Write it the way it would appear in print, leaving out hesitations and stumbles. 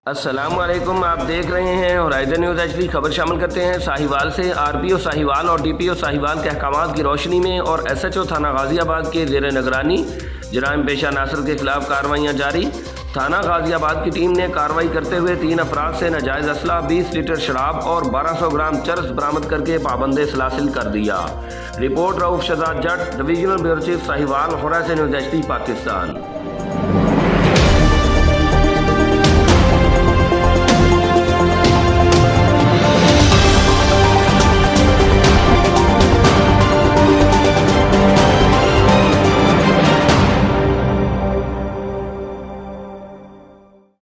अस्सलामुअलैकुम, आप देख रहे हैं होराइज़न न्यूज़ एचडी। खबर शामिल करते हैं साहिवाल से। आरपीओ साहिवाल और डीपीओ साहिवाल के अहकामात की रोशनी में और एसएचओ थाना गाज़ियाबाद के ज़ेर निगरानी जराइम पेशा नासर के खिलाफ कार्रवाइयाँ जारी। थाना गाज़ियाबाद की टीम ने कार्रवाई करते हुए 3 अफराद से नाजायज़ असला, 20 लीटर शराब और 1200 ग्राम चरस बरामद करके पाबंद सलासिल कर दिया। Report Rauf Shahzad Jatt, divisional bureau chief Sahiwal, Horizon News HD, Pakistan.